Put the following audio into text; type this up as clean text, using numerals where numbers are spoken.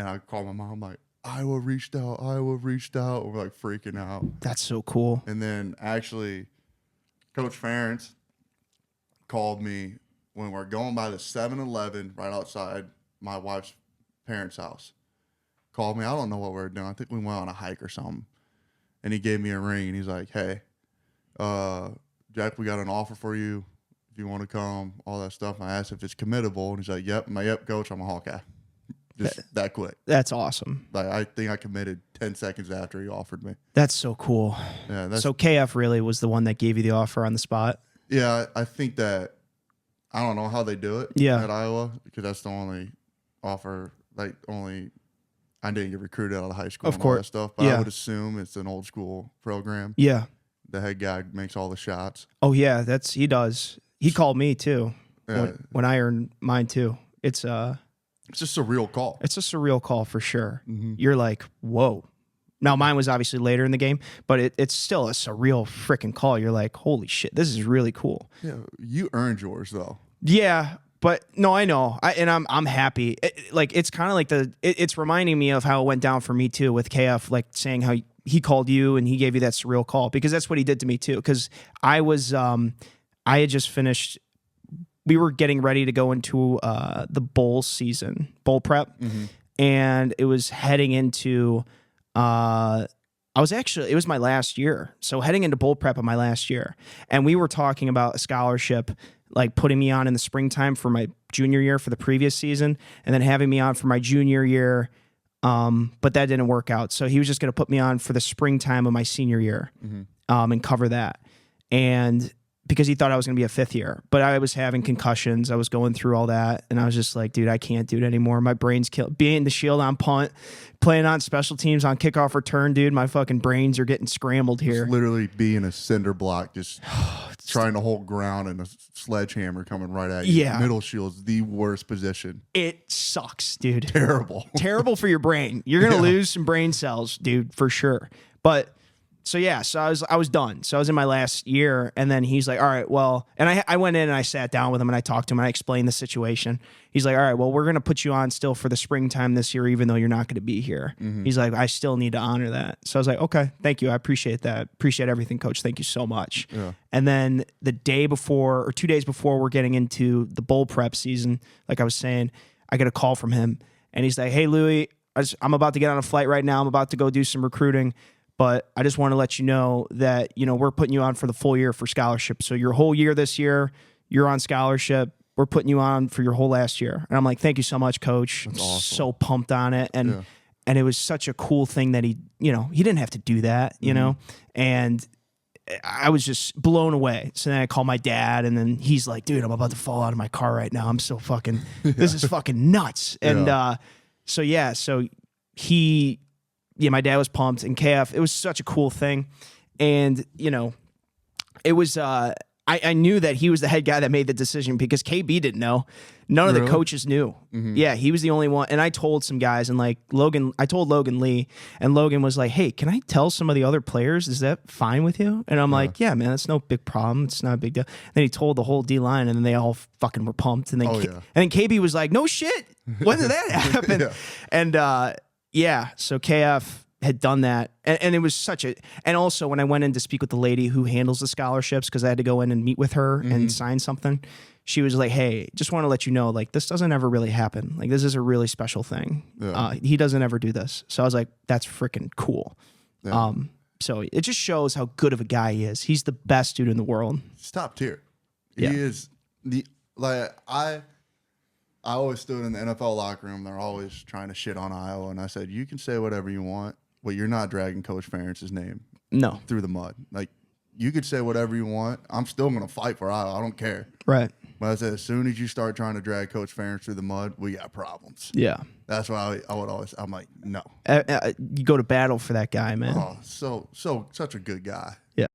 And I called my mom, like, Iowa reached out. We're like freaking out. That's so cool. And then actually, Coach Ferentz called me when we're going by the 7-Eleven right outside my wife's parents' house. Called me. I don't know what we were doing. I think we went on a hike or something. And he gave me a ring, and he's like, hey, Jack, we got an offer for you if you want to come, all that stuff. And I asked if it's committable, and he's like, yep, coach, I'm a Hawkeye. Just that quick. That's awesome. Like, I think I committed 10 seconds after he offered me. That's so cool. Yeah. So KF really was the one that gave you the offer on the spot? Yeah, I think that, I don't know how they do it at Iowa, because that's the only offer, I didn't get recruited out of high school and all that stuff, but I would assume it's an old school program. Yeah. The head guy makes all the shots. Oh, yeah, he does. He called me, too, when I earned mine, too. It's just a surreal call. It's a surreal call for sure. Mm-hmm. You're like, whoa. Now, mine was obviously later in the game, but it's still a surreal freaking call. You're like, holy shit, this is really cool. Yeah, you earned yours, though. Yeah, but no, I know. I'm happy. It's kind of like it's reminding me of how it went down for me, too, with KF, like saying how he called you and he gave you that surreal call, because that's what he did to me, too. Because I had just finished. We were getting ready to go into the bowl season, bowl prep, and it was heading into. It was my last year, so heading into bowl prep of my last year, and we were talking about a scholarship, like putting me on in the springtime for my junior year for the previous season, and then having me on for my junior year. But that didn't work out, so he was just going to put me on for the springtime of my senior year, and cover that, and. Because he thought I was going to be a fifth year. But I was having concussions. I was going through all that. And I was just like, dude, I can't do it anymore. My brain's killed. Being the shield on punt, playing on special teams on kickoff return, dude, my fucking brains are getting scrambled here. Just literally being a cinder block, just trying to hold ground and a sledgehammer coming right at you. Yeah. Middle shield's the worst position. It sucks, dude. Terrible. Terrible for your brain. You're going to lose some brain cells, dude, for sure. But... So I was done. So I was in my last year, and then he's like, all right, well, and I went in and I sat down with him and I talked to him and I explained the situation. He's like, all right, well, we're going to put you on still for the springtime this year, even though you're not going to be here. He's like, I still need to honor that. So I was like, okay, thank you. I appreciate that. Appreciate everything, coach. Thank you so much. Yeah. And then the day before or 2 days before we're getting into the bowl prep season, like I was saying, I get a call from him and he's like, hey, Louie, I'm about to get on a flight right now. I'm about to go do some recruiting. But I just want to let you know that, we're putting you on for the full year for scholarship. So your whole year this year, you're on scholarship. We're putting you on for your whole last year. And I'm like, thank you so much, coach. That's I'm awesome. So pumped on it. And it was such a cool thing that he didn't have to do that, you know, and I was just blown away. So then I called my dad and then he's like, dude, I'm about to fall out of my car right now. I'm so fucking, this is fucking nuts. And so he... Yeah, my dad was pumped, and KF, it was such a cool thing. And, it was, I knew that he was the head guy that made the decision because KB didn't know. None of the coaches knew. Yeah, he was the only one. And I told some guys, and I told Logan Lee, and Logan was like, hey, can I tell some of the other players? Is that fine with you? And I'm like, yeah, man, that's no big problem. It's not a big deal. And then he told the whole D-line, and then they all fucking were pumped. And then, and then KB was like, no shit. When did that happen? And, so KF had done that, and it was such a. And also, when I went in to speak with the lady who handles the scholarships, because I had to go in and meet with her and sign something, she was like, "Hey, just want to let you know, like, this doesn't ever really happen. Like, this is a really special thing. He doesn't ever do this." So I was like, "That's freaking cool." Yeah. So it just shows how good of a guy he is. He's the best dude in the world. He's top tier. He is I always stood in the NFL locker room. They're always trying to shit on Iowa. And I said, you can say whatever you want, but you're not dragging Coach Ferentz's name through the mud. Like, you could say whatever you want. I'm still going to fight for Iowa. I don't care. Right. But I said, as soon as you start trying to drag Coach Ferentz through the mud, we got problems. Yeah. That's why I'm like, no. You go to battle for that guy, man. Oh, such a good guy. Yeah.